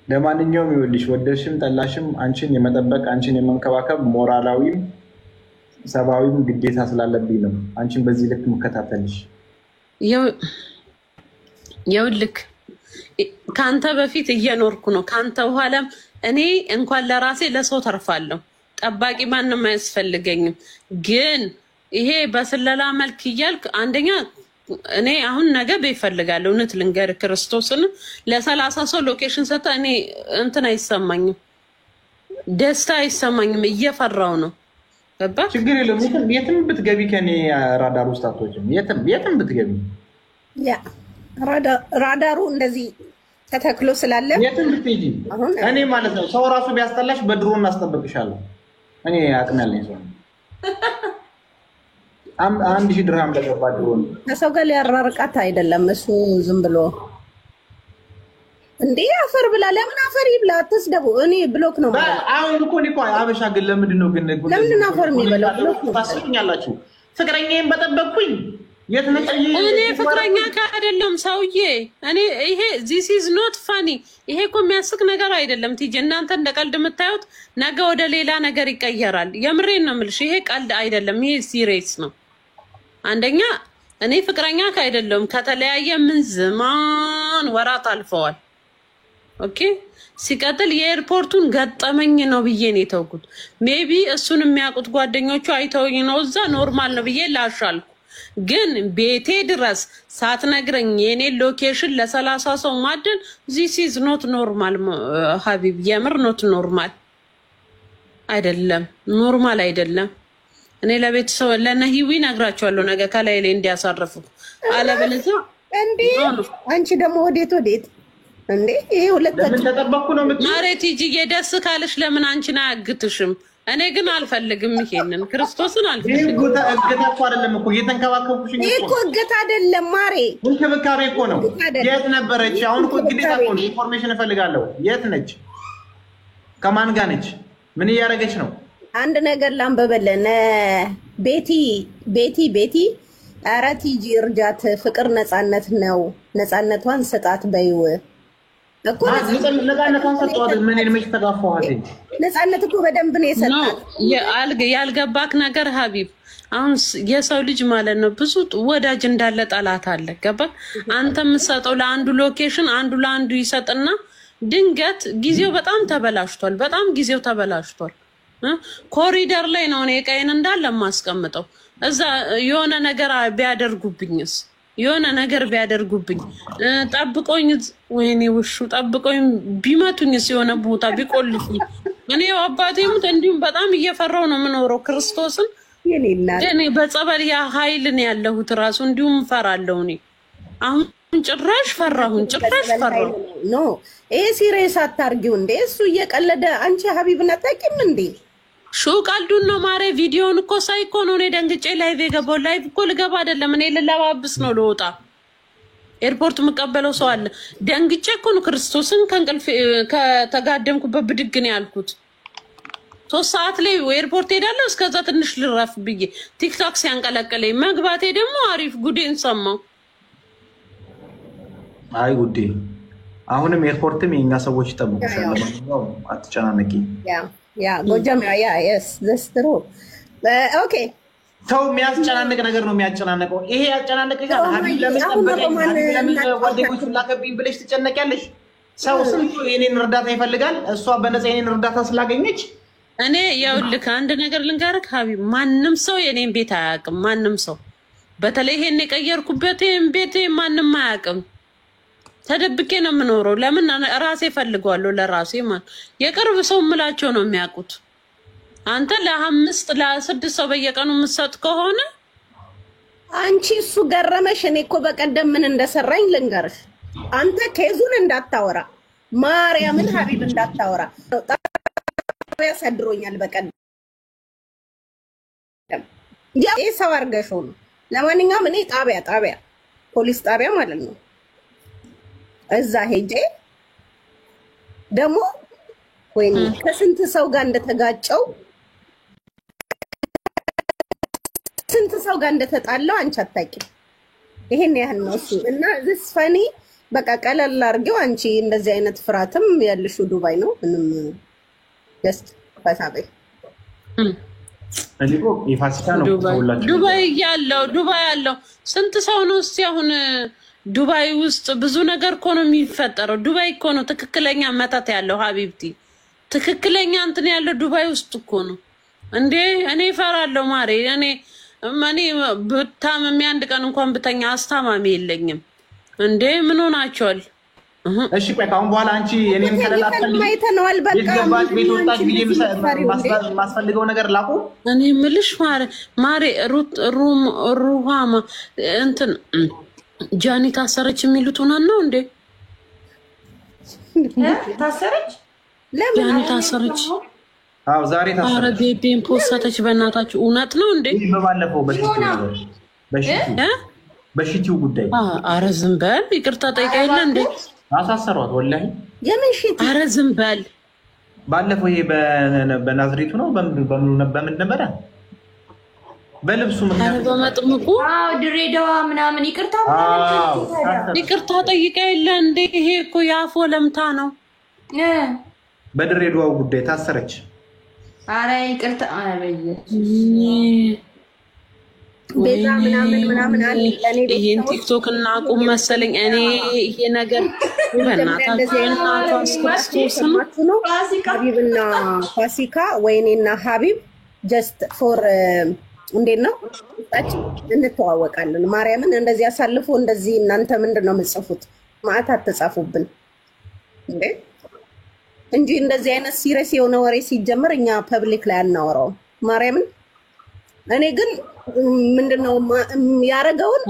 ለማንኛውም ይኸውልሽ ወደሽም ጠላሽም አንቺን የመጠበቅ አንቺን የመንከባከብ ሞራላዊም ሰብአዊም ግዴታ ስላለብኝ ነው አንቺን በዚህ ልክ መከታተልሽ። ይኸውልህ ካንተ በፊት እየኖርኩ ነው። ካንተ በኋላም እኔ እንኳን ለራሴ ለሰው ተርፋለሁ። ጠባቂ ማንም አያስፈልገኝም። ግን ይሄ በስለላ መልክ እያልክ አንደኛ እኔ አሁን ነገ በይፈልጋለሁ እውነት ልንገር ክርስቶስን ለ30 ሰው ሎኬሽን ሰጣ እኔ እንትን አይሰማኝም፣ ደስታ አይሰማኝም፣ እየፈራው ነው። ገባ ችግር የለም። የትም ብትገቢ ከኔ ራዳር ውስጥ አትወጪም። የትም ብትገቢ ያ ራዳሩ እንደዚህ ተተክሎ ስላለ የትም ብትሄጂ እኔ ማለት ነው ሰው ራሱ ቢያስጠላሽ በድሮን እናስጠብቅሻለሁ። እኔ አቅም ያለኝ ሰው 1000 ድርሃም ለገባ ድሮን ከሰው ጋር ሊያራርቃት አይደለም እሱ ዝም ብሎ እንዴ አፈር ብላ ለምን አፈር ይብላ አትስደቡ። እኔ ብሎክ ነው ማለት አሁን እኮ አበሻ ግን ለምንድን ነው ለምን አፈር የሚበላው ብሎክ ነው ታስቡኛላችሁ? ፍቅረኛዬን በጠበቅኩኝ የት ነኝ እኔ ፍቅረኛ አይደለም ሰውዬ። እኔ ይሄ this is not funny ይሄ እኮ የሚያስቅ ነገር አይደለም። ትጂ እናንተ እንደ ቀልድ የምታዩት ነገ ወደ ሌላ ነገር ይቀየራል። የምሬን ነው የምልሽ። ይሄ ቀልድ አይደለም፣ ይሄ ሲሪየስ ነው። አንደኛ እኔ ፍቅረኛ አይደለም ከተለያየ ምን ዘማን ወራት አልፈዋል። ኦኬ ሲቀጥል የኤርፖርቱን ገጠመኝ ነው ብዬ ነው የተውኩት። ሜቢ እሱን የሚያውቁት ጓደኞቹ አይተውኝ ነው እዛ ኖርማል ነው ብዬ ላሻልኩ። ግን ቤቴ ድረስ ሳትነግረኝ የኔ ሎኬሽን ለ30 ሰው ማደን this is not normal ሀቢብ፣ የምር not normal አይደለም፣ ኖርማል አይደለም። እኔ ለቤተሰብ ለነሂዊ ነግራቸዋለሁ ነገ ከላይ ላይ እንዲያሳርፉ አለበለዚያ እንዴ አንቺ ደግሞ ወዴት እንዴ ይሄ ሁለት ለምን ተጠበቅኩ ነው የምትይው? ማሬት ይጂ የደስ ካለሽ ለምን አንቺን አያግትሽም? እኔ ግን አልፈልግም፣ ይሄንን ክርስቶስን አልፈልግም። ይሄ እገታ እኮ አይደለም እኮ እየተንከባከብኩሽ ይሄ እኮ እገታ አይደለም ማሬ፣ እንክብካቤ እኮ ነው። የት ነበረች? አሁን እኮ ግዴታ እኮ ነው። ኢንፎርሜሽን እፈልጋለሁ። የት ነች? ከማን ጋር ነች? ምን እያደረገች ነው? አንድ ነገር ላንበበለን። ቤቲ ኧረ ቲጂ እርጃት፣ ፍቅር ነፃነት ነው፣ ነፃነቷን ስጣት በይው እኮ ነፃነቷን ሰጠዋት። ምን ልምሽ ተጋፋዋት? ነፃነት እኮ በደንብ ነው የሰጣት። ያልገባክ ነገር ሀቢብ፣ አሁን የሰው ልጅ ማለት ነው ብዙ ወዳጅ እንዳለ ጠላት አለ። ገባ? አንተ የምትሰጠው ለአንዱ ሎኬሽን አንዱ ለአንዱ ይሰጥና ድንገት ጊዜው በጣም ተበላሽቷል። በጣም ጊዜው ተበላሽቷል። ኮሪደር ላይ ነው እኔ ቀይን እንዳለ ማስቀምጠው። እዛ የሆነ ነገር ቢያደርጉብኝስ? የሆነ ነገር ቢያደርጉብኝ ጠብቆኝ፣ ወይኔ ውሹ ጠብቆኝ ቢመቱኝስ? የሆነ ቦታ ቢቆልፉኝ እኔ አባቴ ሙት እንዲሁም በጣም እየፈራው ነው የምኖረው ክርስቶስን። እኔ በጸበል ያ ኃይል ነው ያለሁት ራሱ እንዲሁም ፈራለሁ። እኔ አሁን ጭራሽ ፈራሁ። ኖ ይሄ ሲሪየስ አታርጊው እንዴ! እሱ እየቀለደ አንቺ ሀቢብን አታውቂም እንዴ? ሹ ቀልዱን ነው ማሬ። ቪዲዮውን እኮ ሳይኮ ነው እኔ ደንግጬ ላይቭ የገባው። ላይቭ እኮ ልገባ አይደለም እኔ ልለባብስ ነው ልወጣ። ኤርፖርት የምቀበለው ሰው አለ። ደንግጬ እኮ ነው ክርስቶስን ከእንቅልፍ ከተጋደምኩበት ብድግ ነው ያልኩት። 3 ሰዓት ላይ ኤርፖርት ሄዳለሁ። እስከዛ ትንሽ ልረፍ ብዬ ቲክቶክ ሲያንቀለቅለኝ መግባቴ ደግሞ አሪፍ ጉዴን ሰማው። አይ ጉዴ፣ አሁንም ኤርፖርትም የኛ ሰዎች ይጠብቁሻል። ለማንኛውም አትጨናነቂ። ያ ጎጃም yes that's true ኦኬ። ሰው የሚያስጨናንቅ ነገር ነው የሚያጨናንቀው። ይሄ ያጨናንቅሻል። ሀቢብ ለምን ጠበቀኝ? ሀቢብ ለምን ጓደኞቹ ላከብኝ ብለሽ ትጨነቂያለሽ? ሰው ስንቱ የኔን እርዳታ ይፈልጋል። እሷ በነፃ የኔን እርዳታ ስላገኘች እኔ ይኸውልህ አንድ ነገር ልንገርህ ሀቢብ፣ ማንም ሰው የኔን ቤት አያውቅም። ማንም ሰው በተለይ ይሄን የቀየርኩበትን ቤት ማንም አያውቅም። ተደብቄ ነው የምኖረው። ለምን ራሴ ፈልጓለሁ። ለራሴ ማለት የቅርብ ሰው ምላቸው ነው የሚያውቁት። አንተ ለ5 ለ6 ሰው በየቀኑ የምትሰጥ ከሆነ አንቺ እሱ ገረመሽ። እኔ እኮ በቀደም ምን እንደሰራኝ ልንገርሽ። አንተ ኬዙን እንዳታወራ ማርያምን ሀቢብ እንዳታወራ ያሳድሮኛል። በቀደም ያ ሰው አርገሽው ነው። ለማንኛውም እኔ ጣቢያ ፖሊስ ጣቢያ ማለት ነው እዛ ሄጄ ደግሞ ወይኔ ከስንት ሰው ጋር እንደተጋጨው ስንት ሰው ጋር እንደተጣላው አንቺ አታውቂም። ይሄን ያህል ነው እሱ እና this funny በቃ ቀለል አድርጌው። አንቺ እንደዚህ አይነት ፍርሃትም ያልሽው ዱባይ ነው። ምንም ጀስት ፈሳበይ አሊቆ የፋሲካ ነው ተወላችሁ ዱባይ ያለው ስንት ሰው ነው እስቲ አሁን ዱባይ ውስጥ ብዙ ነገር እኮ ነው የሚፈጠረው። ዱባይ እኮ ነው ትክክለኛ መታት ያለው ሀቢብቲ፣ ትክክለኛ እንትን ያለው ዱባይ ውስጥ እኮ ነው እንዴ። እኔ እፈራለሁ ማሬ። እኔ ብታመም አንድ ቀን እንኳን ብተኛ አስታማሚ የለኝም እንዴ። ምን ሆናችኋል? እሺ ቆይ ካሁን በኋላ አንቺ እኔን ከለላተልኝ ማይተነዋል። በቃ ቤት ወጣች ብዬ ማስፈልገው ነገር ላቁ። እኔ ምልሽ ማሬ ሩሃማ እንትን ጃኒ ታሰረች የሚሉት ሆናን ነው እንዴ? ታሰረች? ለምን ጃኒ ታሰረች? አዎ ዛሬ ታሰረች። አረ ቤቤን ፖስታች። በእናታችሁ እውነት ነው እንዴ? በባለፈው በሽቲው ጉዳይ አረ ዝም በል። ይቅርታ ጠይቃ የለ እንዴ? አሳሰሯት ወላሂ። የምን ሽቲ? አረ ዝም በል። ባለፈው ይሄ በናዝሬቱ ነው በምን ነበረ? በልብሱ ምክንያት በመጥምቁ ድሬዳዋ ምናምን ይቅርታ ጠይቃ የለ እንዴ? ይሄ እኮ የአፎ ለምታ ነው። በድሬዳዋው ጉዳይ ታሰረች። አረ ይቅርታ ቤዛ ምናምን አለ። ለኔ ይሄን ቲክቶክ እና ቁም መሰለኝ እኔ ይሄ ነገር በእናታችሁ ሀቢብና ፋሲካ ወይኔና ሀቢብ ጀስት ፎር እንዴት ነው እንተዋወቃለን። ማርያምን እንደዚህ አሳልፎ እንደዚህ እናንተ ምንድነው የምትጽፉት? ማዕት አትጻፉብን እንዴ እንጂ እንደዚህ አይነት ሲሪየስ የሆነ ወሬ ሲጀመር እኛ ፐብሊክ ላይ አናወራው። ማርያምን እኔ ግን ምንድነው ያረጋውን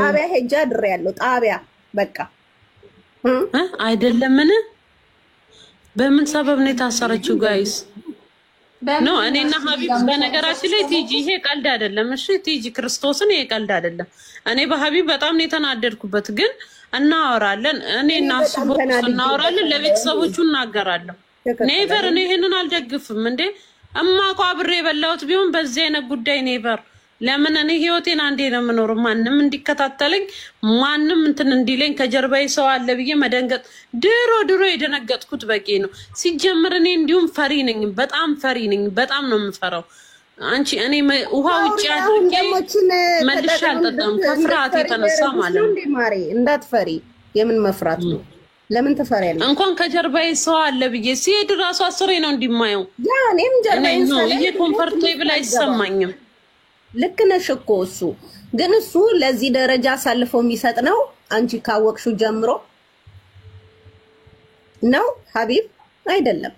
ጣቢያ ሄጃ ድሬ ያለው ጣቢያ በቃ አይደለም። በምን ሰበብ ነው የታሰረችው ጋይስ? ነው እኔና ሀቢብ በነገራችን ላይ ቲጂ ይሄ ቀልድ አይደለም። እሺ ቲጂ ክርስቶስን ይሄ ቀልድ አይደለም። እኔ በሀቢብ በጣም ነው የተናደድኩበት፣ ግን እናወራለን። እኔና እሱ እናወራለን፣ ለቤተሰቦቹ እናገራለሁ። ኔቨር እኔ ይሄንን አልደግፍም እንዴ። እማቋ አብሬ የበላሁት ቢሆን በዚህ አይነት ጉዳይ ኔቨር። ለምን እኔ ህይወቴን አንዴ ነው የምኖረው። ማንም እንዲከታተለኝ ማንም እንትን እንዲለኝ ከጀርባዬ ሰው አለ ብዬ መደንገጥ ድሮ የደነገጥኩት በቂ ነው። ሲጀምር እኔ እንዲሁም ፈሪ ነኝ፣ በጣም ፈሪ ነኝ። በጣም ነው የምፈራው። አንቺ እኔ ውሃ ውጪ አድርጌ መልሼ አልጠጣም ከፍርሃት የተነሳ ማለት ነው። ማሬ እንዳትፈሪ። የምን መፍራት ነው? ለምን ትፈሪያለሽ? እንኳን ከጀርባዬ ሰው አለ ብዬ ሲሄድ ራሱ አስሬ ነው እንዲማየው። ያ እኔም ጀርባዬ ሰው ይሄ ኮምፎርቴብል አይሰማኝም። ልክ ነሽ እኮ እሱ ግን እሱ ለዚህ ደረጃ አሳልፎ የሚሰጥ ነው። አንቺ ካወቅሽው ጀምሮ ነው ሀቢብ አይደለም።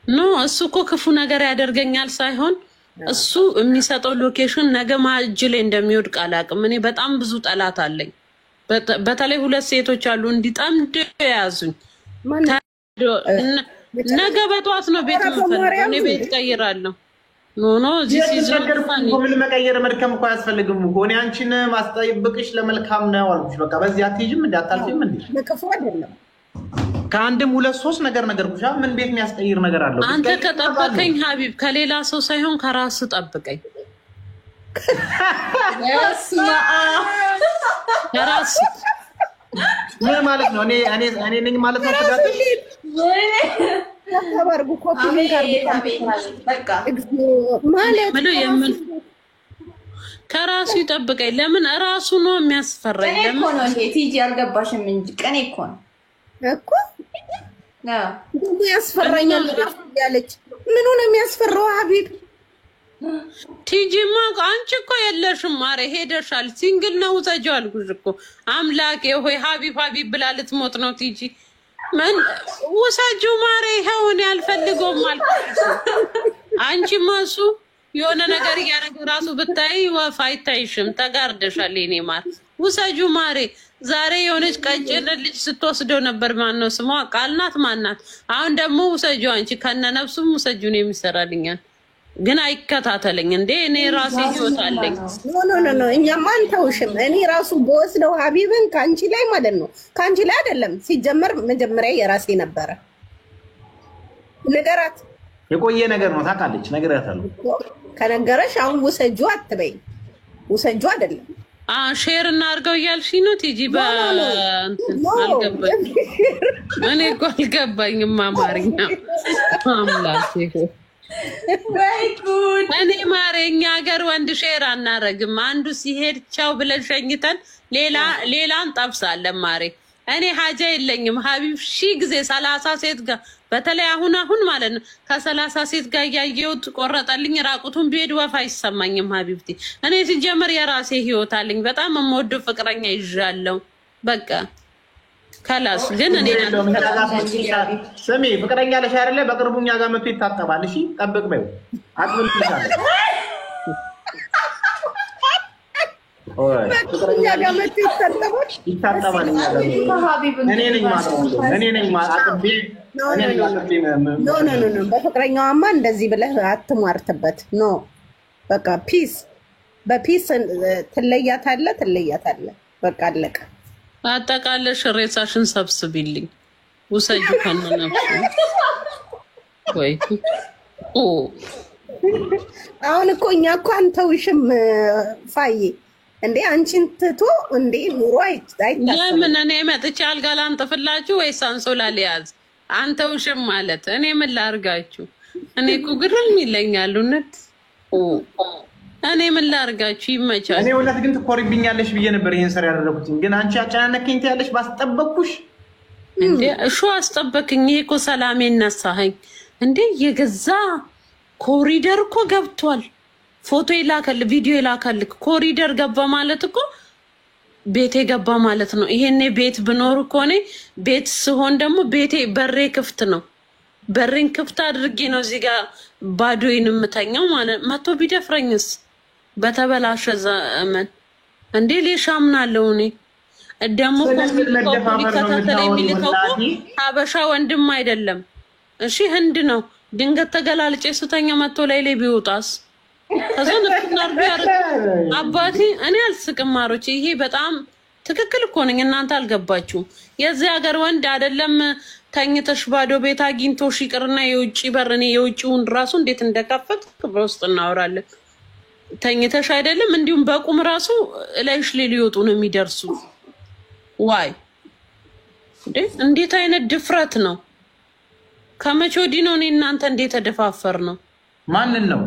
ኖ እሱ እኮ ክፉ ነገር ያደርገኛል ሳይሆን እሱ የሚሰጠው ሎኬሽን ነገ ማጅ ላይ እንደሚወድቅ አላውቅም። እኔ በጣም ብዙ ጠላት አለኝ። በተለይ ሁለት ሴቶች አሉ እንዲጠምድ ያዙኝ። ነገ በጧት ነው ቤት የምፈልገው። እኔ ቤት ቀይራለሁ። ኖ እዚህ ምን መቀየር መድከም እኮ አያስፈልግም እኮ። እኔ አንቺን ማስጠብቅሽ ለመልካም ነው አልኩሽ። በቃ በዚህ አትሄጂም እንዴ? አታልፊም እንዴ? ለክፉ አይደለም። ከአንድም ሁለት ሶስት ነገር ነገርኩሽ። ምን ቤት የሚያስቀይር ነገር አለው? አንተ ከጠበቀኝ ሀቢብ ከሌላ ሰው ሳይሆን ከራስ ጠብቀኝ። ከራስ ምን ማለት ነው? እኔ ነኝ ማለት ነው ተጋጥሽ ተባርጉ ኮፒ ጋር በቃ ማለት ከራሱ ይጠብቀኝ። ለምን ራሱ ነው የሚያስፈራኝ? ለምን እኮ ነው እንዴ ቲጂ አልገባሽም እንጂ ቀኔ እኮ ነው እኮ ያስፈራኛል ያለች። ምን ሆነ የሚያስፈራው ሀቢብ? ቲጂማ አንቺ እኮ የለሽም ማሬ፣ ሄደሻል። ሲንግል ነው ዘጆ አልኩሽ እኮ። አምላኬ ሆይ ሀቢብ ብላ ልትሞት ነው ቲጂ። ምን ወሳጁ ማሬ ይሄውን ያልፈልገውም አልኩሽ። አንቺ ማሱ የሆነ ነገር ያረገ ራሱ ብታይ ወፍ አይታይሽም። ተጋርደሻል። እኔ ማር ወሳጁ ማሬ ዛሬ የሆነች ቀጭን ልጅ ስትወስደው ነበር። ማን ነው ስሟ? ቃልናት ማናት? አሁን ደግሞ ወሳጁ አንቺ ከነነፍሱም ወሳጁ ነው የሚሰራልኛል። ግን አይከታተለኝ እንዴ? እኔ ራሴ ህይወት አለኝ። ኖ እኛማ አንተውሽም። እኔ ራሱ በወስደው ሀቢብን ካንቺ ላይ ማለት ነው። ካንቺ ላይ አይደለም ሲጀመር መጀመሪያ የራሴ ነበረ። ነገራት የቆየ ነገር ነው ታውቃለች። ነገራታለሁ። ከነገረሽ አሁን ውሰጁ አትበይ። ውሰጁ አይደለም ሼር እናድርገው እያልሽኝ ነው ቲጂ? አልገባኝም። እኔ እኮ አልገባኝም አማርኛ። አምላኬ እኔ ማረኛ ሀገር ወንድ ሼር አናረግም። አንዱ ሲሄድ ቻው ብለን ሸኝተን ሌላን ጠብሳለን። ማሬ እኔ ሀጃ የለኝም። ሀቢብ ሺህ ጊዜ 30 ሴት ጋር በተለይ አሁን ማለት ነው ከ30 ሴት ጋር እያየሁት ቆረጠልኝ። ራቁቱን ቢሄድ ወፍ አይሰማኝም። ሀቢብቲ እኔ ሲጀምር የራሴ ህይወት አለኝ። በጣም የምወደው ፍቅረኛ ይዣለሁ። በቃ ከላስ ግን እኔ ስሚ ፍቅረኛ ለሽ አይደለ? በቅርቡ እኛ ጋር መጥቶ ይታጠባል። እሺ ጠብቅ በይው። አጥብል ይችላል። ፍቅረኛ ጋር መጥቶ ይታጠባል። እኔ ነኝ ማጥቤ ኖ በፍቅረኛዋማ እንደዚህ ብለህ አትሟርትበት። ኖ በቃ ፒስ በፒስ ትለያታለህ። በቃ አለቀ። አጠቃለሽ ሬሳሽን ሰብስቢልኝ ውሰጁ ከነነፍሱ። ወይ አሁን እኮ እኛ እኮ አንተውሽም ፋዬ እንዴ አንቺን ትቶ እንዴ ኑሮ አይታሰብም። ለምን እኔ መጥቼ አልጋ ላንጥፍላችሁ ወይስ አንሶላ ሊያዝ? አንተውሽም ማለት እኔ ምን ላርጋችሁ? እኔ እኮ ግርም ይለኛል እውነት። እኔ ምን ላርጋችሁ? ይመቻል። እኔ እውነት ግን ትኮሪብኛለሽ ብዬ ነበር ይሄን ሰር ያደረኩት። ግን አንቺ አጨናነከኝ ትያለሽ። ባስጠበቅኩሽ እንዴ እሹ አስጠበቅኝ። ይሄ እኮ ሰላሜ ነሳኸኝ እንዴ። የገዛ ኮሪደር እኮ ገብቷል። ፎቶ ይላከል፣ ቪዲዮ ይላከል። ኮሪደር ገባ ማለት እኮ ቤቴ ገባ ማለት ነው። ይሄኔ ቤት ብኖር እኮ እኔ ቤት ስሆን ደግሞ ቤቴ በሬ ክፍት ነው። በሬን ክፍት አድርጌ ነው እዚህ ጋር ባዶዬን የምተኛው ማለት መቶ ቢደፍረኝስ? በተበላሸ ዘመን እንዴ ሌሻምናለው እኔ ደግሞ ኮሚኒኬተር የሚልከው ሀበሻ ወንድም አይደለም። እሺ ህንድ ነው። ድንገት ተገላልጬ ስተኛ መቶ ላይ ቢወጣስ? ከዛ ነፍናርዱ ያረግ አባቴ እኔ አልስቅም ማሮች። ይሄ በጣም ትክክል እኮ ነኝ። እናንተ አልገባችሁም። የዚህ ሀገር ወንድ አይደለም ተኝተሽ ባዶ ቤት አግኝቶሽ ይቅርና የውጪ በር እኔ የውጪውን ራሱ እንዴት እንደከፈት በውስጥ እናወራለን። ተኝተሽ አይደለም እንዲሁም በቁም ራሱ ላይሽ ሊወጡ ነው የሚደርሱ። ዋይ እንዴት አይነት ድፍረት ነው? ከመቼ ወዲህ ነው እኔ እናንተ እንዴት ተደፋፈር ነው? ማንን ነው?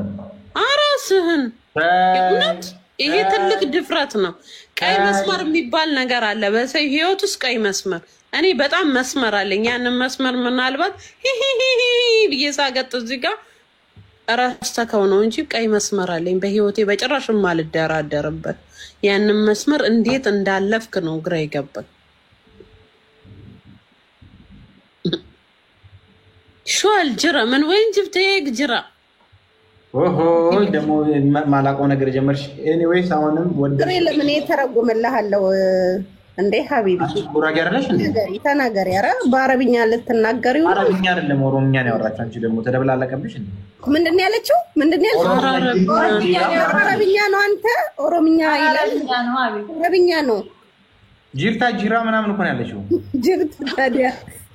አራስህን የእውነት ይሄ ትልቅ ድፍረት ነው። ቀይ መስመር የሚባል ነገር አለ በሰው ህይወት ውስጥ ቀይ መስመር። እኔ በጣም መስመር አለኝ። ያንን መስመር ምናልባት ብዬ ሳገጥ እዚህ ጋር እረስተከው ነው እንጂ ቀይ መስመር አለኝ በህይወቴ በጭራሽ የማልደራደርበት። ያንን መስመር እንዴት እንዳለፍክ ነው ግራ ይገባል። ሹል ጅራ ምን ወይን ጅብቴክ ጅራ ኦሆ ደሞ ማላቆ ነገር ጀመርሽ። ኤኒዌይስ አሁንም ወደ ለምን የተረጎመልሃለው እንዴ ሀቢቢ? ጉራጌ አይደለሽ እንዴ? ተናገሪ። ኧረ በአረብኛ ልትናገሪው? አረብኛ አይደለም ኦሮምኛ ነው ያወራችሁ። አንቺ ደግሞ ተደብላለቀብሽ እንዴ? ምንድን ያለችው? አረብኛ ነው። አንተ ኦሮምኛ ይላል። አረብኛ ነው። ጅርታ ጅራ ምናምን እኮ ነው ያለችው። ጅርታ ታዲያ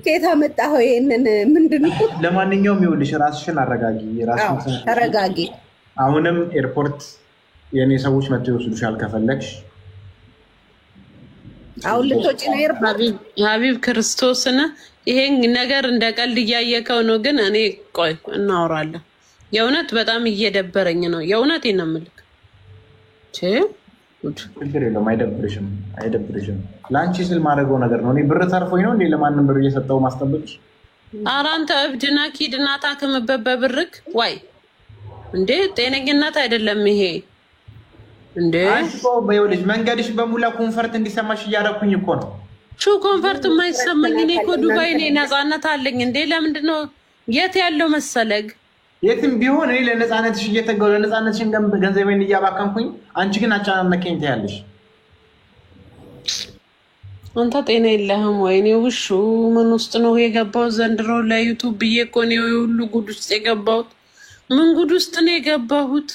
ከየት አመጣኸው ይሄንን? ምንድን ነው? ለማንኛውም ይኸውልሽ ራስሽን አረጋጊ። ራስሽን ተረጋጊ። አሁንም ኤርፖርት የኔ ሰዎች መጥተው ይወስዱሻል ከፈለግሽ። አሁን ልትወጪ ነው ኤርፖርት? ሀቢብ ክርስቶስን ይሄን ነገር እንደ ቀልድ እያየከው ነው። ግን እኔ ቆይ እናወራለን። የእውነት በጣም እየደበረኝ ነው። የእውነት ነው የምልክ። ችግር የለውም። አይደብርሽም። ለአንቺ ስል ማድረገው ነገር ነው። እኔ ብር ተርፎኝ ነው እንዴ ለማንም ብር እየሰጠው ማስጠበቅሽ? ኧረ አንተ እብድና ኪድና ታክምበት በብርክ ዋይ እንዴ! ጤነኝነት አይደለም ይሄ እንዴ። አንቺ በይወልሽ መንገድሽ በሙላ ኮንፈርት እንዲሰማሽ እያደረኩኝ እኮ ነው። ኮንፈርት የማይሰማኝ እኔ እኮ ዱባይ ነኝ፣ ነፃነት አለኝ እንዴ። ለምንድን ነው የት ያለው መሰለግ? የትም ቢሆን እኔ ለነፃነትሽ እየተገው ለነፃነትሽን ገንዘቤን እያባከንኩኝ፣ አንቺ ግን አጨናነቀኝ ትያለሽ። አንተ ጤና የለህም ወይ? እኔ ውሹ ምን ውስጥ ነው የገባው ዘንድሮ? ለዩቱብ ብዬ እኮ ነው ሁሉ ጉድ ውስጥ የገባሁት። ምን ጉድ ውስጥ ነው የገባሁት?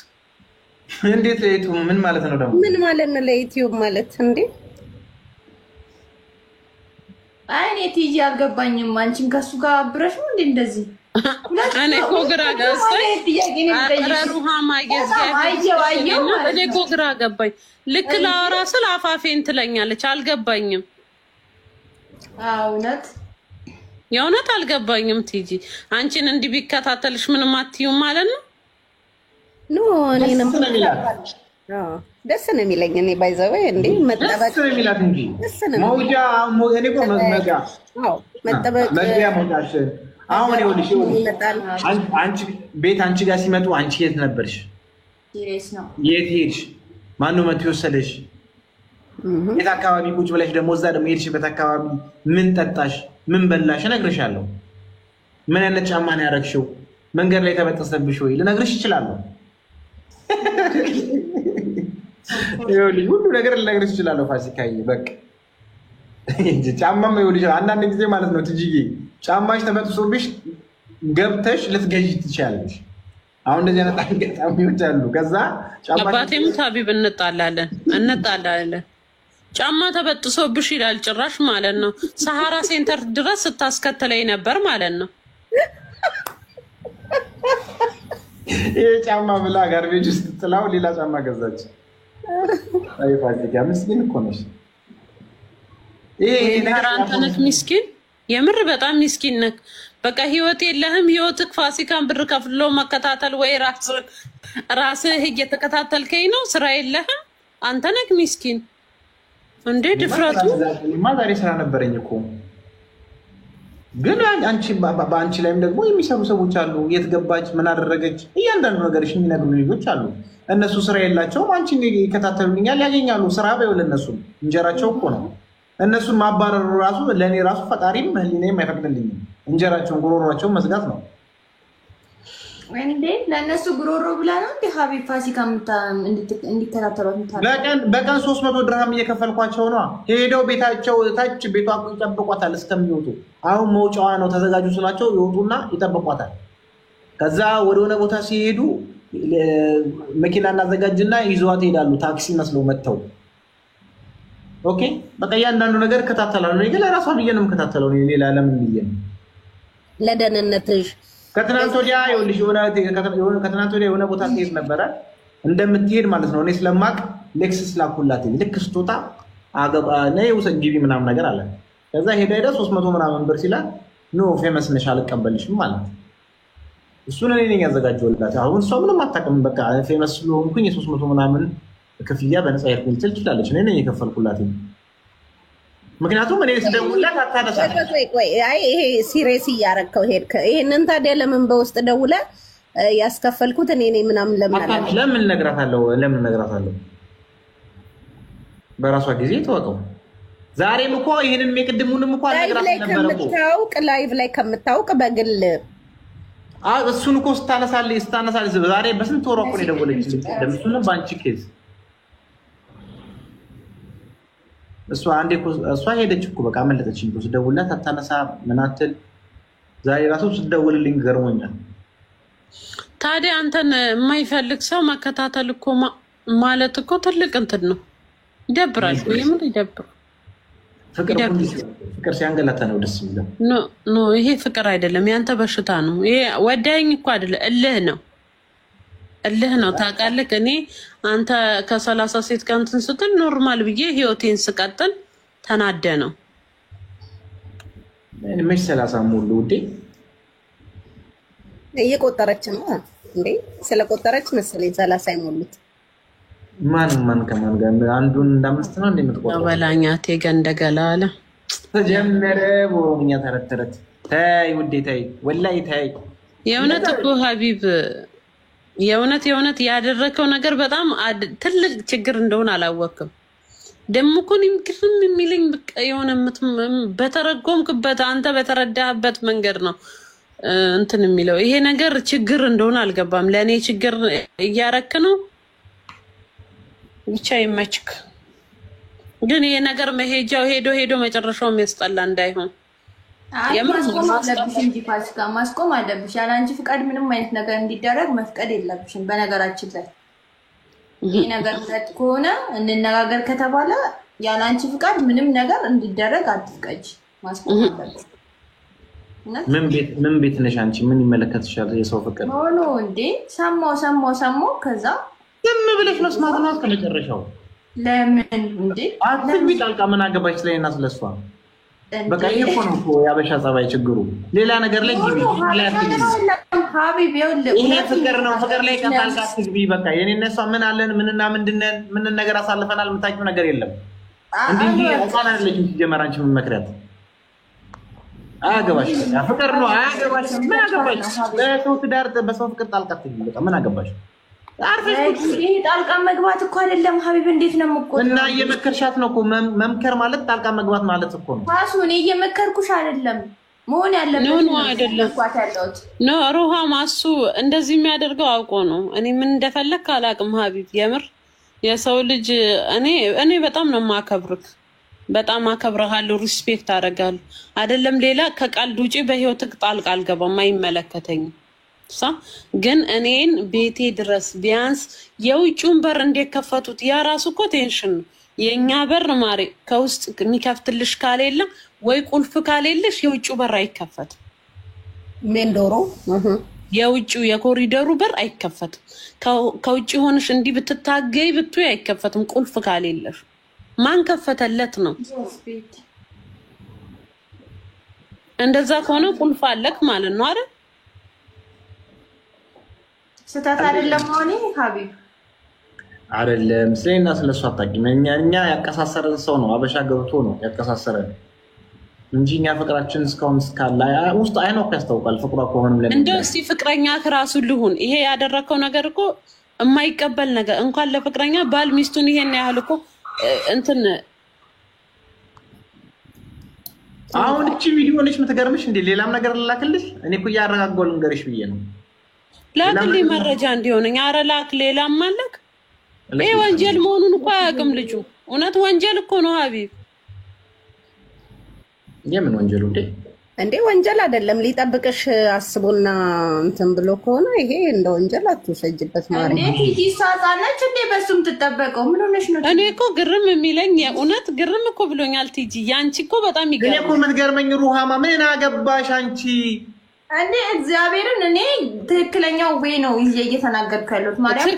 እንዴት ለዩቱብ ምን ማለት ነው ደግሞ? ምን ማለት ነው ለዩቱብ ማለት እንዴ? እኔ ቲጂ አልገባኝም። አንቺም ከሱ ጋር አብረሽ ነው እንዴ እንደዚህ? እኔ እኮ ግራ ገባኝ። አረሩሃማ እኔ እኮ ግራ ገባኝ። ልክ ላወራ ስል አፋፌን ትለኛለች። አልገባኝም። እውነት የእውነት አልገባኝም። ቲጂ አንቺን እንዲህ ቢከታተልሽ ምንም አትይውም ማለት ነው? ኖ እኔንም ደስ ነው የሚለኝ። እኔ ባይዘው እንዴ መጠበቅ ነው የሚላት እንጂ መውጃ እኔ እኮ መግቢያ መጠበቅ መግቢያ መውጫሽ አሁን ይኸውልሽ አንቺ ቤት አንቺ ጋር ሲመጡ አንቺ የት ነበርሽ? ሲሪየስ ነው። የት ሄድሽ? ማነው መጥቶ የወሰደሽ? የት አካባቢ ቁጭ ብለሽ ደግሞ እዛ ደግሞ የሄድሽበት አካባቢ ምን ጠጣሽ? ምን በላሽ? እነግርሻለሁ። ምን አይነት ጫማ ነው ያደረግሽው? መንገድ ላይ ተበጠሰብሽ ወይ? ልነግርሽ እችላለሁ። ይኸውልሽ ሁሉ ነገር ልነግርሽ እችላለሁ ፋሲካዬ። በቃ ጫማም ይኸውልሽ አንዳንድ ጊዜ ማለት ነው ትጂዬ ጫማሽ ተበጥሶብሽ ገብተሽ ልትገዢ ትችያለሽ። አሁን እንደዚህ አይነት አጋጣሚዎች አሉ። ከዛ አባቴም ታቢብ እንጣላለን ጫማ ተበጥሶብሽ ይላል ጭራሽ ማለት ነው። ሰሃራ ሴንተር ድረስ ስታስከተለኝ ነበር ማለት ነው። ይሄ ጫማ ብላ ጋርቤጅ ውስጥ ጥላው ሌላ ጫማ ገዛች። አይ ፋሲካ ምስኪን እኮ ነሽ። ይሄ ነገር አንተ ነህ ምስኪን፣ የምር በጣም ምስኪን ነህ። በቃ ህይወት የለህም። ህይወትክ ፋሲካን ብር ከፍሎ መከታተል ወይ ራስህ እየተከታተልከኝ ነው። ስራ የለህም። አንተ ነህ ምስኪን እንዴ ድፍረቱ። ዛሬ ስራ ነበረኝ እኮ ግን በአንቺ ላይም ደግሞ የሚሰሩ ሰዎች አሉ። የት ገባች ምን አደረገች እያንዳንዱ ነገርሽ የሚነግሩ ልጆች አሉ። እነሱ ስራ የላቸውም። አንቺን ይከታተሉኛል፣ ያገኛሉ። ስራ በይውል እነሱ እንጀራቸው እኮ ነው። እነሱን ማባረሩ ራሱ ለእኔ ራሱ ፈጣሪም ህሊናም አይፈቅድልኝም። እንጀራቸውን ጉሮሯቸውን መዝጋት ነው። እንዴ ለእነሱ ጉሮሮ ብላ ነው እንዴ ሀቢብ ፋሲካ እንዲከታተሏት? በቀን 300 ድርሃም እየከፈልኳቸው ነው። ሄደው ቤታቸው ታች ቤቷ ይጠብቋታል እስከሚወጡ። አሁን መውጫዋ ነው ተዘጋጁ ስላቸው ይወጡና ይጠብቋታል። ከዛ ወደሆነ ቦታ ሲሄዱ መኪና እናዘጋጅና ይዘዋት ይሄዳሉ። ታክሲ መስለው መጥተው ኦኬ በቃ እያንዳንዱ ነገር እከታተላለሁ። እኔ ግን ለራሷ ብዬ ነው የምከታተለው። ሌላ ለምን ብዬ ነው? ለደህንነትሽ። ከትናንት ወዲያ ይኸውልሽ ከትናንት ወዲያ የሆነ ቦታ ትሄድ ነበረ እንደምትሄድ ማለት ነው። እኔ ስለማቅ ሌክስስ ላኩላት። ልክ ስትወጣ ነይ ውሰድ ግቢ ምናምን ነገር አለ። ከዛ ሄዳ 300 ምናምን ብር ሲላት ኖ ፌመስ ነሽ አልቀበልሽም ማለት እሱን እኔ ነኝ ያዘጋጀሁላት። አሁን እሷ ምንም አታውቅም። በቃ ፌመስ ስለሆንኩኝ 300 ምናምን ክፍያ በነፃ ይርኩኝ ትችላለች። እኔ ነኝ የከፈልኩላት። ምክንያቱም እኔ ስደውልላት አታነሳለች። አይ ይሄ ሲሪየስ እያረከው ሄድከ። ይሄንን ታዲያ ለምን በውስጥ ደውለህ ያስከፈልኩት እኔ ነኝ ምናምን ለምን እነግራታለሁ? በራሷ ጊዜ ተወቀው። ዛሬም እኮ ይሄንን የቅድሙንም እኮ አልነግራት ነበር እኮ ላይቭ ላይ ከምታውቅ በግል እሱን እኮ ስታነሳልኝ ዛሬ በስንት ወሯ እኮ ነው የደወለችልኝ። ለምሱንም ባንቺ ኬዝ እሷ ሄደች እኮ በቃ አመለጠችኝ እኮ። ስደውልላት አታነሳ ምን አትል። ዛሬ ራሱ ስትደውልልኝ ገርሞኛል። ታዲያ አንተን የማይፈልግ ሰው መከታተል እኮ ማለት እኮ ትልቅ እንትን ነው። ይደብራል። የምን ይደብር? ፍቅር ሲያንገላታ ነው ደስ የሚለው። ኖ ይሄ ፍቅር አይደለም፣ ያንተ በሽታ ነው። ይሄ ወዳኝ እኮ አይደለም፣ እልህ ነው። ታውቃለህ እኔ አንተ ከ30 ሴት ጋር እንትን ስትል ኖርማል ብዬ ህይወቴን ስቀጥል ተናደ ነው። መች 30 ሙሉ ውዴ እየቆጠረች ነው እንዴ? ስለቆጠረች መሰለኝ 30 አይሞሉት። ማን ከማን ጋር አንዱን እንዳምስት ነው እንደምትቆጥረው በላኛቴ ገንደገላ አለ ተጀመረ። በኦሮምኛ ተረተረት ታይ ውዴ ታይ ወላሂ ታይ። የእውነት እኮ ሀቢብ የእውነት ያደረከው ነገር በጣም ትልቅ ችግር እንደሆነ አላወቅም። ደግሞ እኮ ግርም የሚለኝ በቃ የሆነ በተረጎምክበት አንተ በተረዳህበት መንገድ ነው እንትን የሚለው። ይሄ ነገር ችግር እንደሆነ አልገባም። ለእኔ ችግር እያረክ ነው። ብቻ ይመችክ። ግን ይሄ ነገር መሄጃው ሄዶ መጨረሻው የሚያስጠላ እንዳይሆን ማስቆም አለብሽ። ያለ አንቺ ፍቃድ ምንም አይነት ነገር እንዲደረግ መፍቀድ የለብሽም። በነገራችን ላይ ይህ ነገር ሁለት ከሆነ እንነጋገር ከተባለ ያለ አንቺ ፍቃድ ምንም ነገር እንዲደረግ አትፍቀጅ። ማስቆም አለብሽ። ምን ቤት ነሽ አንቺ? ምን ይመለከትሻል? የሰው ፍቅር ኖ እንዴ ሰማው ከዛ ዝም ብለሽ መስማት ነው ከመጨረሻው። ለምን እንዴ አትግቢ ጣልቃ። ምን አገባሽ ስለኔና ስለሷ? በቃ ይሄ እኮ ነው እኮ ያበሻ ጸባይ ችግሩ። ሌላ ነገር ላይ ግቢ ሀቢብ ይኸውልህ፣ ይሄ ፍቅር ነው። ፍቅር ላይ ጣልቃ አትግቢ። በቃ የኔና እሷ ምን አለን? ምንና ምንድነን? ምን ነገር አሳልፈናል? የምታውቂው ነገር የለም። እንዴ ህፃን አይደለችም ሲጀመር። አንቺ ምን መክሪያት? አያገባሽ። ፍቅር ነው። አያገባሽ። ምን አገባሽ? በሰው ትዳር በሰው ፍቅር ጣልቃ አትግቢ። በቃ ምን አገባሽ? ይሄ ጣልቃ መግባት እኮ አይደለም ሀቢብ። እንዴት ነው የምቆጣው? እና እየመከርሻት ነው እኮ። መምከር ማለት ጣልቃ መግባት ማለት እኮ ነው። ራሱ እኔ እየመከርኩሽ አይደለም መሆን ያለበት ነው አይደለም። ኖ ሩሃ ማሱ እንደዚህ የሚያደርገው አውቆ ነው። እኔ ምን እንደፈለክ አላውቅም ሀቢብ። የምር የሰው ልጅ እኔ በጣም ነው የማከብርክ። በጣም አከብረሃለሁ፣ ሪስፔክት አደርጋለሁ። አይደለም ሌላ ከቃልድ ውጪ በህይወትክ ጣልቃ አልገባም፣ አይመለከተኝም። ግን እኔን ቤቴ ድረስ ቢያንስ የውጭውን በር እንደከፈቱት ያ ራሱ እኮ ቴንሽን ነው። የኛ በር ማሬ ከውስጥ የሚከፍትልሽ ካሌለ ወይ ቁልፍ ካሌለሽ የውጭው በር አይከፈትም። ሜንዶሮ የውጭው የኮሪደሩ በር አይከፈትም። ከውጭ ሆነሽ እንዲህ ብትታገይ ብትይ አይከፈትም ቁልፍ ካሌለሽ። ማን ከፈተለት ነው? እንደዛ ከሆነ ቁልፍ አለክ ማለት ነው አይደል? ስህተት አይደለም ሆኔ ሀቢብ አይደለም። ስለና ስለሷ አታውቂም። እኛ ያቀሳሰረን ሰው ነው አበሻ ገብቶ ነው ያቀሳሰረን እንጂ እኛ ፍቅራችን እስካሁን እስካለ ውስጥ አይኖ ያስታውቃል። ፍቅሯ ከሆነም ለምን እንደው እስቲ ፍቅረኛ ከራሱ ልሁን ይሄ ያደረከው ነገር እኮ የማይቀበል ነገር እንኳን ለፍቅረኛ ባል ሚስቱን ይሄን ያህል እኮ እንትን አሁን እቺ ቪዲዮ ነች የምትገርምሽ እንዴ? ሌላም ነገር ልላክልሽ። እኔ እኮ ያረጋጋው ልንገርሽ ብዬ ነው። ላክልኝ መረጃ እንዲሆነኝ። ኧረ ላክ። ሌላም አለክ። ይሄ ወንጀል መሆኑን እኮ አያውቅም ልጁ። እውነት ወንጀል እኮ ነው ሀቢብ። የምን ወንጀሉ እንዴ? ወንጀል አይደለም። ሊጠብቅሽ አስቦና እንትን ብሎ ከሆነ ይሄ እንደ ወንጀል አትውሰጅበት ማለት ነው። እንዴ ይሳጻለች እንዴ? በሱም ትጠበቀው ምን ሆነሽ ነው? እኔ እኮ ግርም የሚለኝ የእውነት ግርም እኮ ብሎኛል። ቲጂ ያንቺ እኮ በጣም ይገርም። እኔ እኮ የምትገርመኝ ሩሃማ ምን አገባሽ አንቺ? እንዴ እግዚአብሔርን እኔ ትክክለኛው ወይ ነው እየተናገርኩ ያለሁት ማርያም።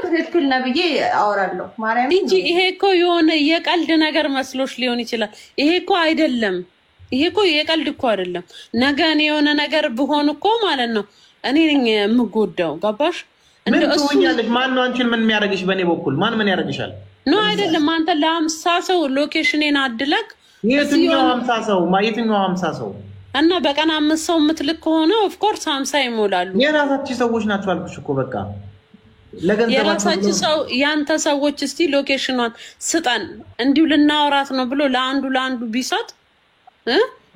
ትክክል ነው ብዬ አወራለሁ ማርያም እንጂ ይሄ እኮ የሆነ የቀልድ ነገር መስሎሽ ሊሆን ይችላል። ይሄ እኮ አይደለም። ይሄ እኮ የቀልድ እኮ አይደለም። ነገ እኔ የሆነ ነገር ብሆን እኮ ማለት ነው እኔ ነኝ የምጎዳው። ገባሽ? ምን ትሆኛለሽ? ማን ነው አንቺን ምን የሚያደርግሽ? በእኔ በኩል ማን ምን ያደርግሻል? ነው አይደለም። አንተ ለ50 ሰው ሎኬሽኔን አድለክ የትኛው 50 ሰው? የትኛው 50 ሰው? እና በቀን 5 ሰው የምትልክ ከሆነ ኦፍ ኮርስ 50 ይሞላሉ። የራሳችሁ ሰዎች ናቸው አልኩሽ እኮ በቃ የራሳችሁ ሰው ያንተ ሰዎች እስቲ ሎኬሽኗን ስጠን እንዲሁ ልናወራት ነው ብሎ ለአንዱ ቢሰጥ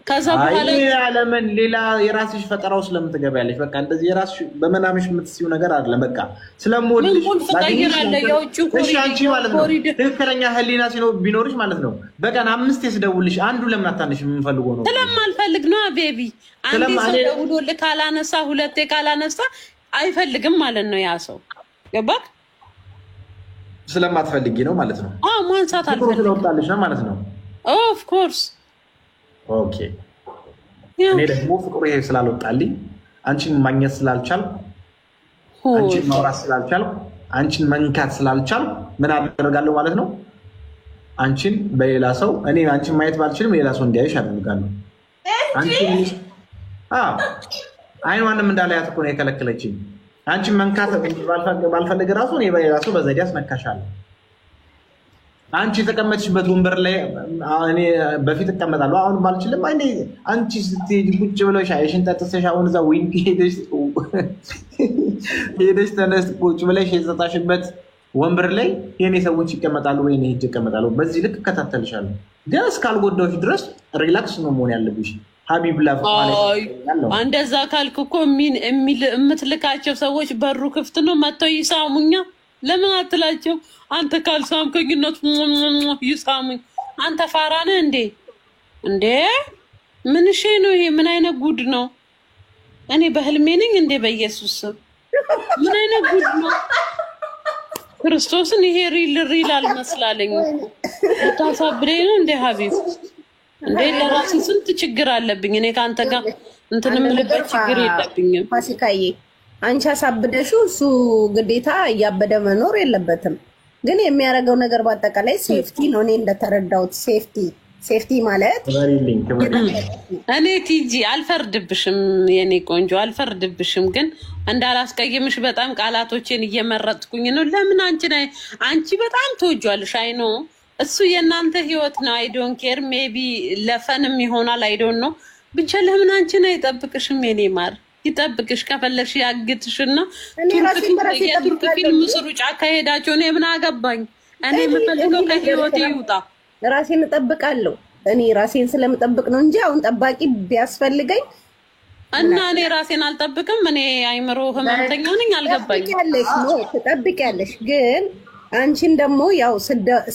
ከዛ በኋላ ለምን ሌላ የራስሽ ፈጠራው ስለምትገበያለሽ በቃ እንደዚህ የራስሽ በመናምሽ የምትስዩ ነገር አይደለም። በቃ ስለምወድሽ ትክክለኛ ህሊና ቢኖርሽ ማለት ነው በቀን 5 የስደውልሽ አንዱ ለምን አታነሽ? የምንፈልገው ነው ስለማልፈልግ ነው ቤቢ። አንዴ ሰው ደውሎልህ ካላነሳ ሁለቴ ካላነሳ አይፈልግም ማለት ነው ያ ሰው። ገባክ? ስለማትፈልጊ ነው ማለት ነው። ማንሳት አልፈልግም ስለወጣልሽ ነው ማለት ነው። ኦፍ ኮርስ ኦኬ። እኔ ደግሞ ፍቅሩ ይሄ ስላልወጣልኝ አንቺን ማግኘት ስላልቻልኩ አንቺን ማውራት ስላልቻልኩ አንቺን መንካት ስላልቻልኩ ምን አደርጋለሁ ማለት ነው? አንቺን በሌላ ሰው እኔ አንቺን ማየት ባልችልም ሌላ ሰው እንዲያይሽ አደርጋለሁ። አንቺን አይኗንም እንዳላያት እኮ ነው የከለከለችኝ። አንቺን መንካት ባልፈልግ ራሱ እኔ በሌላ ሰው በዘዴ አስነካሻለሁ። አንቺ የተቀመጥሽበት ወንበር ላይ እኔ በፊት እቀመጣለሁ። አሁን ባልችልም አንቺ ስትሄጂ ቁጭ ብለሽ አይሽን ጠጥተሽ አሁን እዛ ዊንክ ሄደሽ ተነስ ቁጭ ብለሽ የተጣሽበት ወንበር ላይ የኔ ሰዎች ይቀመጣሉ ወይ እኔ ሄጄ እቀመጣለሁ። በዚህ ልክ እከታተልሻለሁ። ግን እስካልጎዳሁሽ ድረስ ሪላክስ ነው መሆን ያለብሽ። ሀቢብ ላፍ እንደዛ ካልክ እኮ የምትልካቸው ሰዎች በሩ ክፍት ነው መጥተው ይሳሙኛ። ለምን አትላቸው? አንተ ካልሳምከኝነት ይሳሙኝ። አንተ ፋራ ነህ እንዴ? ምን እሺ ነው ይሄ? ምን አይነት ጉድ ነው? እኔ በህልሜ ነኝ እንዴ? በኢየሱስ ስም ምን አይነት ጉድ ነው? ክርስቶስን ይሄ ሪል አልመስላለኝ። ታሳብደኝ ነው እንዴ ሀቢብ? እንዴ ለራሴ ስንት ችግር አለብኝ። እኔ ካንተ ጋር እንትን የምልበት ችግር የለብኝም። ፋሲካዬ አንቺ አሳብደሽው እሱ ግዴታ እያበደ መኖር የለበትም። ግን የሚያደርገው ነገር በአጠቃላይ ሴፍቲ ነው። እኔ እንደተረዳሁት ሴፍቲ ማለት እኔ ቲጂ አልፈርድብሽም፣ የኔ ቆንጆ አልፈርድብሽም። ግን እንዳላስቀይምሽ በጣም ቃላቶችን እየመረጥኩኝ ነው። ለምን አንቺ በጣም ትወጇለሽ። አይ ኖ እሱ የእናንተ ህይወት ነው። አይ ዶንት ኬር ሜቢ ለፈንም ይሆናል። አይ ዶንት ኖ ብቻ ለምን አንቺን አይጠብቅሽም? የኔ ማር ይጠብቅሽ። ከፈለግሽ ያግትሽና የቱርክ ፊልም ስሩ። ጫካ ሄዳቸው እኔ ምን አገባኝ? እኔ የምፈልገው ከህይወቴ ይውጣ። ራሴን እጠብቃለሁ። እኔ ራሴን ስለምጠብቅ ነው እንጂ አሁን ጠባቂ ቢያስፈልገኝ እና እኔ ራሴን አልጠብቅም። እኔ አይምሮ ህመምተኛ ነኝ። አልገባኝም። ትጠብቂያለሽ ግን አንቺን ደግሞ ያው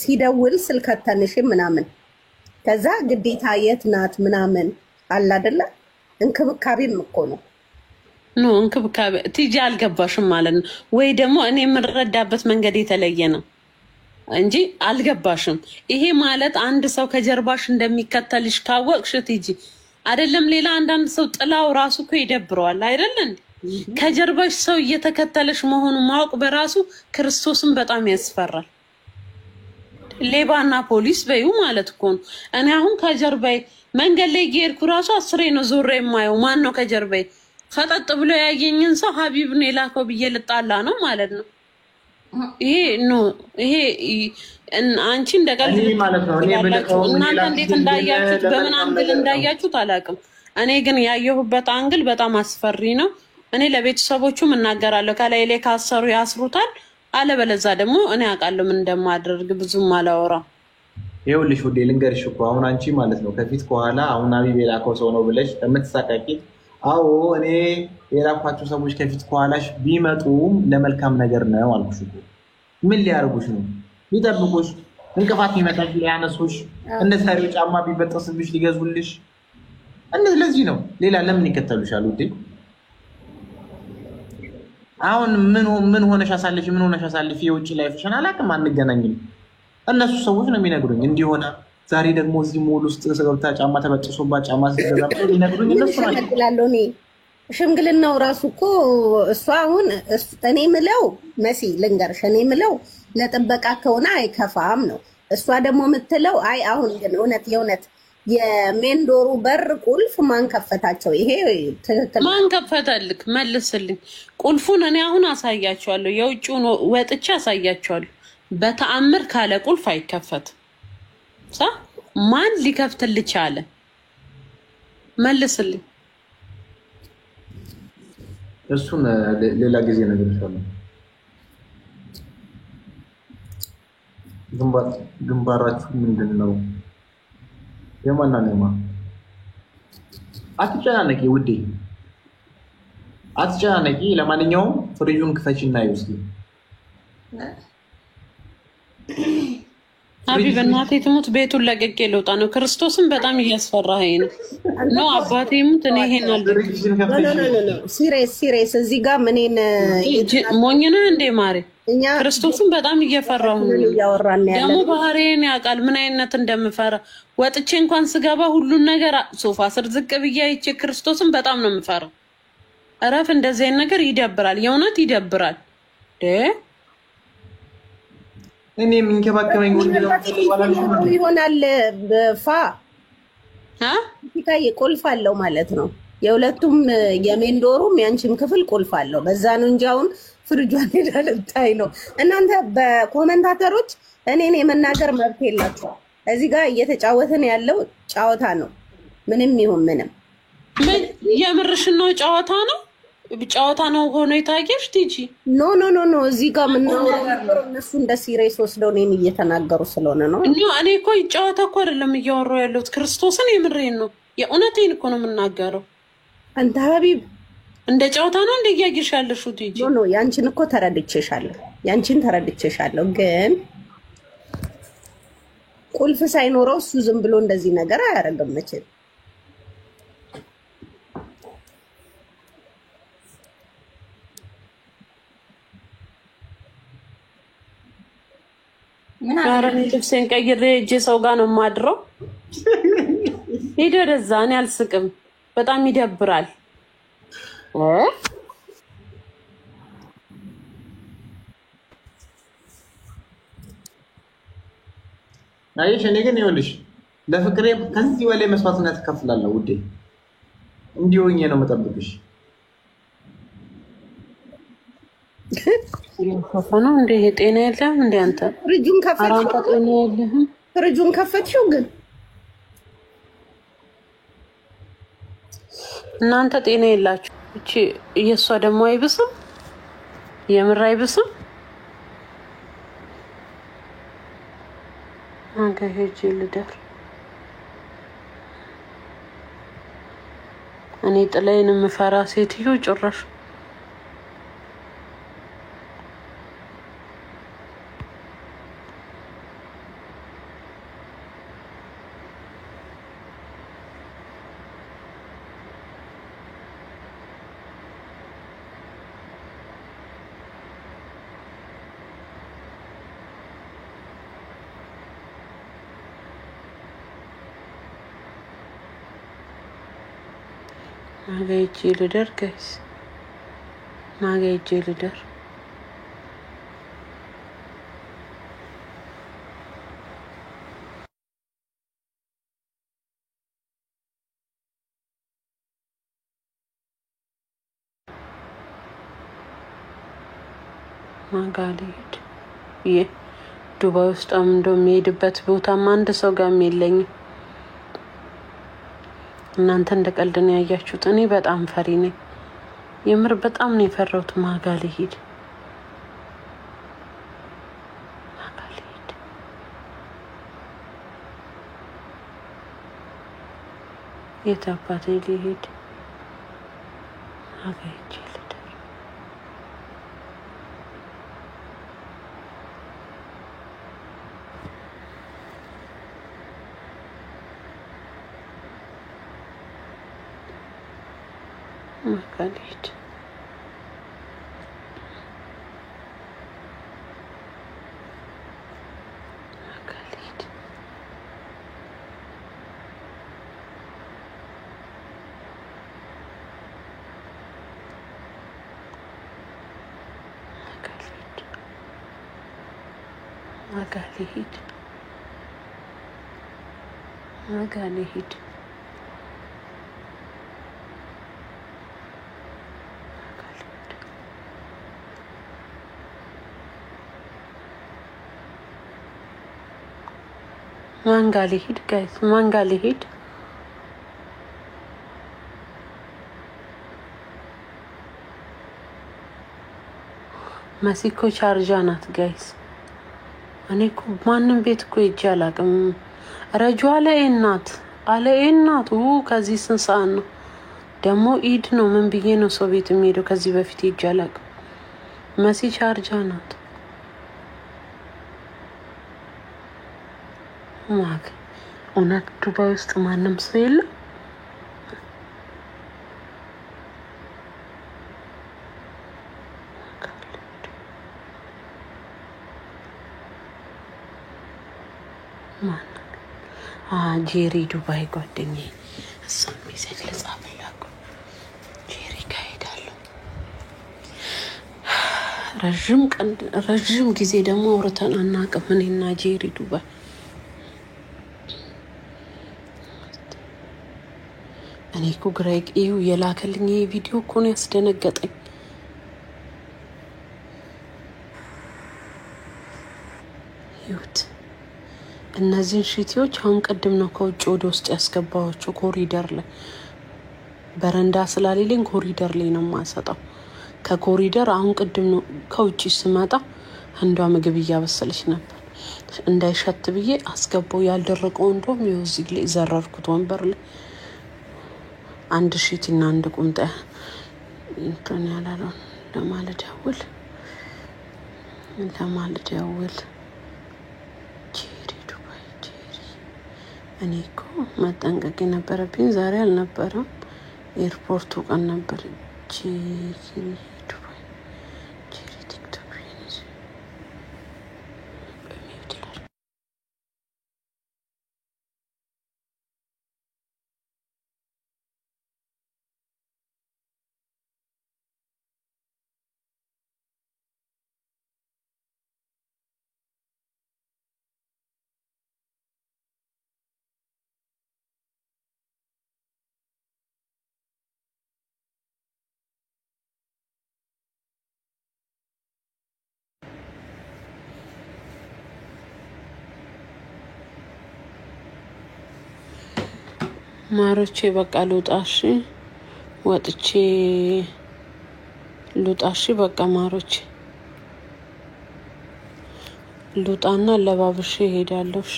ሲደውል ስልክ አታነሺም ምናምን፣ ከዛ ግዴታ የት ናት ምናምን አለ አይደለ? እንክብካቤም እኮ ነው። ኖ እንክብካቤ ቲጂ አልገባሽም ማለት ነው። ወይ ደግሞ እኔ የምረዳበት መንገድ የተለየ ነው እንጂ አልገባሽም። ይሄ ማለት አንድ ሰው ከጀርባሽ እንደሚከተልሽ ካወቅሽ ቲጂ አይደለም ሌላ አንዳንድ ሰው ጥላው ራሱ እኮ ይደብረዋል አይደለ እንዴ? ከጀርባሽ ሰው እየተከተለሽ መሆኑ ማወቅ በራሱ ክርስቶስን በጣም ያስፈራል። ሌባና ፖሊስ በዩ ማለት እኮ ነው። እኔ አሁን ከጀርባዬ መንገድ ላይ እየሄድኩ ራሱ አስሬ ነው ዞሬ የማየው ማን ነው ከጀርባዬ። ፈጠጥ ብሎ ያየኝን ሰው ሀቢብ ነው የላከው ብዬ ልጣላ ነው ማለት ነው። ይሄ አንቺ እንደቀልድ ማለት ነው። እናንተ እንዴት እንዳያችሁት በምን አንግል እንዳያችሁት አላውቅም። እኔ ግን ያየሁበት አንግል በጣም አስፈሪ ነው። እኔ ለቤተሰቦቹም እናገራለሁ። ከላይ ላይ ካሰሩ ያስሩታል፣ አለበለዛ ደግሞ እኔ አውቃለሁ ምን እንደማደርግ። ብዙም አላወራ። ይኸውልሽ ውዴ ልንገርሽ እኮ አሁን አንቺ ማለት ነው ከፊት ከኋላ አሁን ሀቢብ የላከው ሰው ነው ብለሽ የምትሳቀቂት። አዎ እኔ የላኳቸው ሰዎች ከፊት ከኋላሽ ቢመጡም ለመልካም ነገር ነው አልኩሽ እኮ። ምን ሊያርጉሽ ነው? ሊጠብቁሽ፣ እንቅፋት ሊመታሽ፣ ሊያነሱሽ፣ እንደ ሰሪው ጫማ ቢበጠስብሽ ሊገዙልሽ። ለዚህ ነው። ሌላ ለምን ይከተሉሻል ውዴ? አሁን ምን ሆነሽ አሳልፊ፣ ምን ሆነሽ አሳልፊ፣ የውጭ ላይፍሽን አላውቅም፣ አንገናኝም። እነሱ ሰዎች ነው የሚነግሩኝ እንዲሆነ። ዛሬ ደግሞ እዚህ ሞል ውስጥ ገብታ ጫማ ተበጥሶባት ጫማ ስትገዛ ሊነግሩኝ እነሱ ናቸው። ሽምግልናው ራሱ እኮ እሷ አሁን እኔ ምለው መሲ ልንገርሽ፣ እኔ ምለው ለጥበቃ ከሆነ አይከፋም ነው። እሷ ደግሞ የምትለው አይ አሁን ግን የእውነት የሜንዶሩ በር ቁልፍ ማን ከፈታቸው? ይሄ ትክክል ማን ከፈተልክ? መልስልኝ። ቁልፉን እኔ አሁን አሳያቸዋለሁ። የውጭውን ወጥቼ አሳያቸዋለሁ። በተአምር ካለ ቁልፍ አይከፈትም። ማን ሊከፍትልህ ቻለ? መልስልኝ። እሱን ሌላ ጊዜ ነገር ይችላል። ግንባራችሁ ምንድን ነው? የማና ነማ? አትጨናነቂ ውዴ፣ አትጨናነቂ። ለማንኛውም ፍሪጁን ክፈችና ይውስድ። ሀቢብ እናቴ ትሙት ቤቱን ለቅቄ ልውጣ ነው። ክርስቶስን በጣም እያስፈራኸኝ ነው። አባቴ ሙት እኔ ይሄን ሲሪየስ እዚህ ጋር ምንን ሞኝ ነህ እንዴ ማሬ? ክርስቶስን በጣም እየፈራሁ ነው። ደግሞ ባህሪዬን ያውቃል ምን አይነት እንደምፈራ። ወጥቼ እንኳን ስገባ ሁሉን ነገር ሶፋ ስር ዝቅ ብዬ አይቼ ክርስቶስን በጣም ነው የምፈራው። እረፍ። እንደዚህ አይነት ነገር ይደብራል፣ የእውነት ይደብራል። እኔ የሚንከባከበኝ ይሆናል። ፋሲካዬ ቁልፍ አለው ማለት ነው። የሁለቱም የሜንዶሩም ያንቺም ክፍል ቁልፍ አለው። በዛ ነው እንጂ አሁን ፍርጇን ሄዳ ልታይ ነው። እናንተ በኮመንታተሮች እኔን የመናገር መብት የላችሁ። እዚህ ጋር እየተጫወትን ያለው ጨዋታ ነው። ምንም ይሁን ምንም የምርሽን ነው። ጨዋታ ነው፣ ጨዋታ ነው ሆኖ የታየሽ ቲጂ? ኖ እዚህ ጋር ምናወራው እነሱ እንደ ሲሪየስ ወስደው እኔን እየተናገሩ ስለሆነ ነው። እኔ እኮ ጨዋታ እኮ አይደለም እያወራሁ ያለሁት፣ ክርስቶስን የምሬን ነው። የእውነቴን እኮ ነው የምናገረው። አንተ ሀቢብ እንደ ጨዋታ ነው እንደ እያየሽ ያለሽው ቲጂ? ኖ ያንቺን እኮ ያንቺን ተረድቼሻለሁ። ግን ቁልፍ ሳይኖረው እሱ ዝም ብሎ እንደዚህ ነገር አያደርግም መቼም። ምን አረ ልብሴን ቀይሬ እጄ ሰው ጋር ነው የማድረው። ሄደ ወደዛ። እኔ አልስቅም፣ በጣም ይደብራል። አየሽ፣ እኔ ግን ይኸውልሽ ለፍቅሬ ከዚህ በላይ መስዋዕትነት እከፍላለሁ ውዴ። እንዲሁ ሆኜ ነው የምጠብቅሽ። ነው እንደ ይሄ ጤና የለህም እንደ አንተ ፍሪጁን ከፈትሽው? አንተ ጤና የለህም። ፍሪጁን ከፈትሽው? ግን እናንተ ጤና የላችሁ። እቺ እየሷ ደግሞ አይብስም፣ የምር አይብስም። አንተ ሄጂ ልደር። እኔ ጥላዬን የምፈራ ሴትዮ ጭራሽ ማገይቼ ልደር ጋይስ፣ ማገይቼ ልደር። ማጋሊድ ይሄ ዱባይ ውስጥ እንደሚሄድበት ቦታም አንድ ሰው ጋርም የለኝም። እናንተ እንደ ቀልድ ነው ያያችሁት። እኔ በጣም ፈሪ ነኝ፣ የምር በጣም ነው የፈራሁት። ማጋሊድ የት አባቴ ሊሄድ? ማጋይቼ ልደር። ማጋሊድ ማጋሊድ ማጋሊድ ማጋሊድ ማንጋ ሊሄድ ጋይስ፣ ማንጋ ሊሄድ? መሲኮ ቻርጃ ናት ጋይስ። እኔ እኮ ማንም ቤት እኮ ሄጄ አላውቅም። ረጁ አለ እናት አለ እናት ከዚህ ስንት ሰዓት ነው ደግሞ? ኢድ ነው። ምን ብዬ ነው ሰው ቤት የሚሄደው? ከዚህ በፊት ሄጄ አላውቅም። መሲ ቻርጃ ናት። ማክ እውነት ዱባይ ውስጥ ማንም ሰው የለም? ጄሪ ዱባይ ጓደኛዬ፣ እሷም ሜሴጅ ልጻፍላት። ጄሪ ጋር እሄዳለሁ። ረዥም ጊዜ ደግሞ አውርተን አናውቅም እኔና ጄሪ ዱባይ። እኔ እኮ ግሬግ ይኸው የላከልኝ ቪዲዮ እኮ ነው ያስደነገጠኝ። ይሁት እነዚህን ሽቲዎች አሁን ቅድም ነው ከውጭ ወደ ውስጥ ያስገባኋቸው። ኮሪደር ላይ በረንዳ ስላሌለኝ ኮሪደር ላይ ነው የማሰጠው። ከኮሪደር አሁን ቅድም ነው ከውጭ ስመጣ አንዷ ምግብ እያበሰለች ነበር። እንዳይሸት ብዬ አስገባው። ያልደረቀው እንደውም ይኸው እዚህ ላይ ዘረርኩት ወንበር ላይ። አንድ ሺት እና አንድ ቁምጣ እንትን ያላለው ለማልደውል ጄሪ ዱባይ ጄሪ። እኔ እኮ መጠንቀቅ የነበረብኝ ዛሬ አልነበረም፣ ኤርፖርቱ ቀን ነበር። ጄሪ ማሮቼ በቃ ልውጣሽ ወጥቼ ልውጣሽ በቃ ማሮቼ ልውጣና ለባብሽ ሄዳለሁ እሺ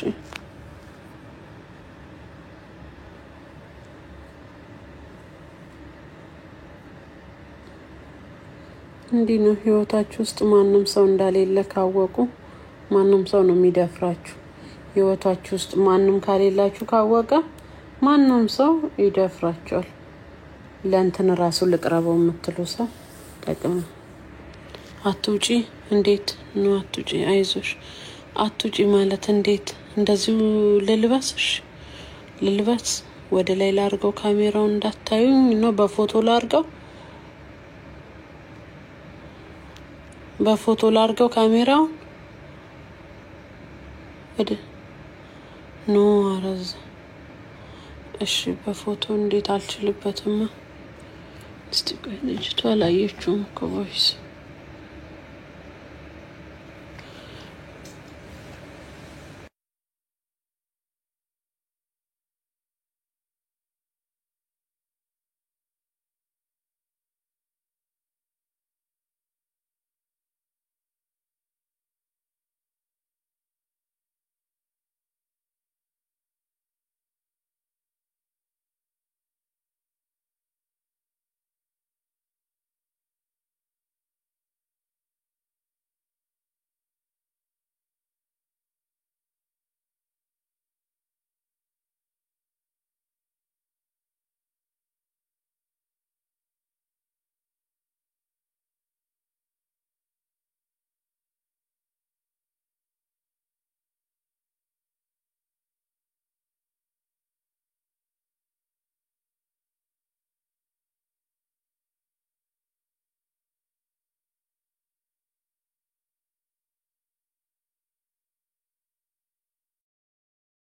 እንዲህ ነው ህይወታችሁ ውስጥ ማንንም ሰው እንዳሌለ ካወቁ ማንንም ሰው ነው የሚደፍራችሁ ህይወታችሁ ውስጥ ማንንም ካሌላችሁ ካወቀ ማንንም ሰው ይደፍራችኋል ለእንትን ራሱ ልቅረበው የምትሉ ሰው ጠቅም አትውጪ እንዴት ነው አትውጪ አይዞሽ አትውጪ ማለት እንዴት እንደዚሁ ልልበስሽ ልልበስ ወደ ላይ ላርገው ካሜራውን እንዳታዩኝ ነው በፎቶ ላርገው በፎቶ ላርገው ካሜራውን ወደ ኖ አረዝ እሺ በፎቶ እንዴት አልችልበትም እስቲ ቆይ ልጅቷ ላየችውም ኮቮይስ